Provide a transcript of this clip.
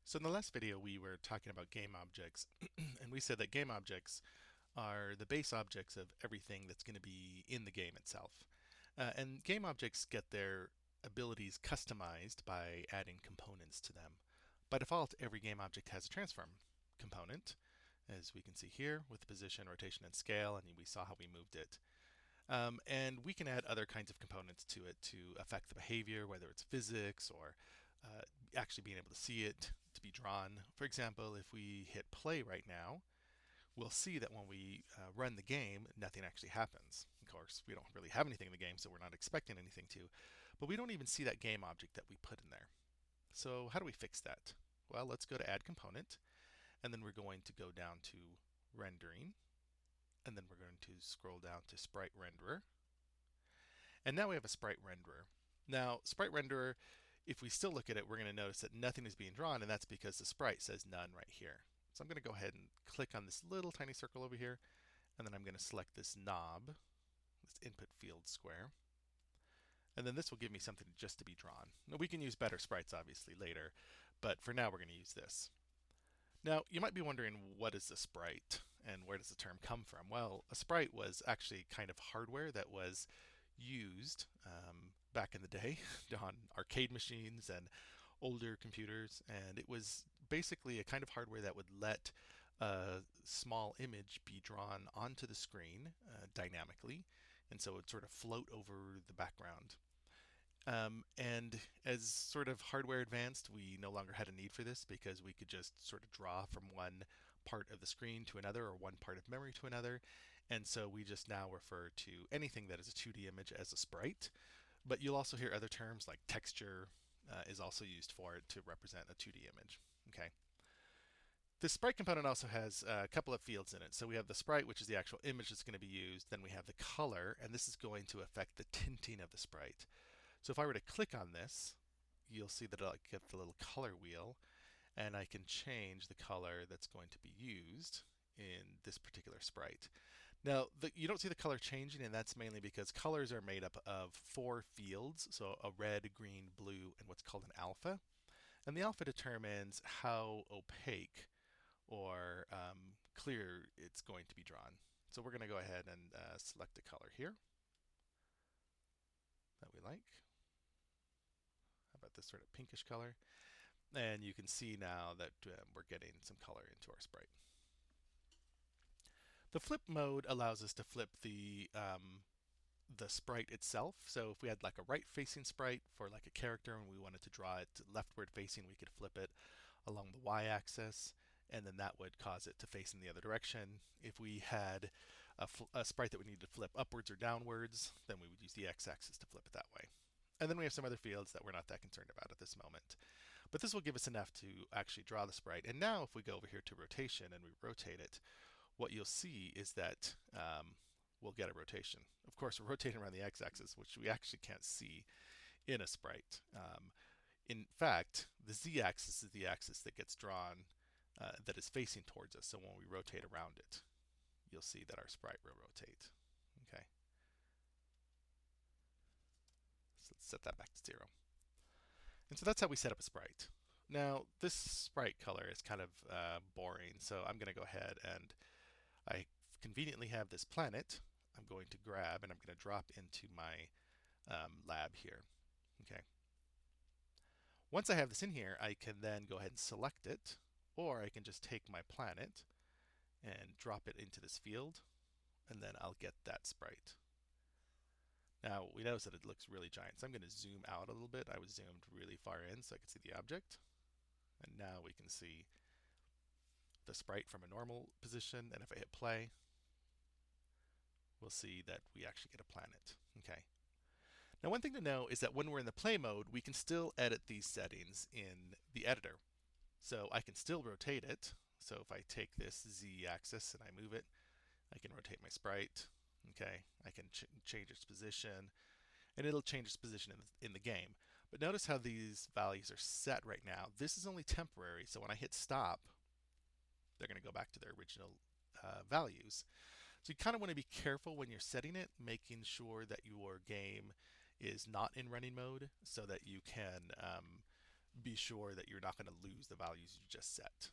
So in the last video, we were talking about game objects, and we said that game objects are the base objects of everything that's going to be in the game itself. And game objects get their abilities customized by adding components to them. By default, every game object has a transform component, as we can see here with position, rotation, and scale, and we saw how we moved it. And we can add other kinds of components to it to affect the behavior, whether it's physics or actually being able to see it, to be drawn. For example, if we hit play right now, we'll see that when we run the game, nothing actually happens. Of course, we don't really have anything in the game, so we're not expecting anything to. But we don't even see that game object that we put in there. So how do we fix that? Well, let's go to Add Component, and then we're going to go down to Rendering, and then we're going to scroll down to Sprite Renderer. And now we have a Sprite Renderer. Now, Sprite Renderer, if we still look at it, we're going to notice that nothing is being drawn, and that's because the sprite says none right here. So I'm going to go ahead and click on this little tiny circle over here, and then I'm going to select this knob, this input field square. And then this will give me something just to be drawn. Now, we can use better sprites obviously later, but for now we're going to use this. Now, you might be wondering, what is a sprite and where does the term come from? Well, a sprite was actually kind of hardware that was used back in the day on arcade machines and older computers, and it was basically a kind of hardware that would let a small image be drawn onto the screen dynamically, and so it would sort of float over the background. And as sort of hardware advanced, we no longer had a need for this because we could just sort of draw from one part of the screen to another or one part of memory to another. And so we just now refer to anything that is a 2D image as a sprite. But you'll also hear other terms like texture is also used for it to represent a 2D image. Okay. The sprite component also has a couple of fields in it. So we have the sprite, which is the actual image that's going to be used. Then we have the color, and this is going to affect the tinting of the sprite. So if I were to click on this, you'll see that I'll get the little color wheel, and I can change the color that's going to be used in this particular sprite. Now, you don't see the color changing, and that's mainly because colors are made up of 4 fields, so a red, green, blue, and what's called an alpha. And the alpha determines how opaque or clear it's going to be drawn. So we're going to go ahead and select a color here that we like. How about this sort of pinkish color? And you can see now that we're getting some color into our sprite. The flip mode allows us to flip the sprite itself. So if we had like a right-facing sprite for like a character and we wanted to draw it leftward facing, we could flip it along the y-axis, and then that would cause it to face in the other direction. If we had a sprite that we needed to flip upwards or downwards, then we would use the x-axis to flip it that way. And then we have some other fields that we're not that concerned about at this moment. But this will give us enough to actually draw the sprite. And now if we go over here to rotation and we rotate it, what you'll see is that we'll get a rotation. Of course, we're rotating around the x-axis, which we actually can't see in a sprite. In fact, the z-axis is the axis that gets drawn that is facing towards us. So when we rotate around it, you'll see that our sprite will rotate. Okay. So let's set that back to 0. And so that's how we set up a sprite. Now, this sprite color is kind of boring, so I'm going to go ahead and I conveniently have this planet. I'm going to grab and I'm going to drop into my lab here. Okay. Once I have this in here, I can then go ahead and select it, or I can just take my planet and drop it into this field, and then I'll get that sprite. Now, we notice that it looks really giant, so I'm going to zoom out a little bit. I was zoomed really far in so I could see the object. And now we can see the sprite from a normal position, and if I hit play, we'll see that we actually get a planet. Okay. Now, one thing to know is that when we're in the play mode, we can still edit these settings in the editor. So I can still rotate it. So if I take this z-axis and I move it, I can rotate my sprite. Okay, I can change its position, and it'll change its position in the game. But notice how these values are set right now. This is only temporary, so when I hit stop, they're going to go back to their original values. So you kind of want to be careful when you're setting it, making sure that your game is not in running mode so that you can be sure that you're not going to lose the values you just set.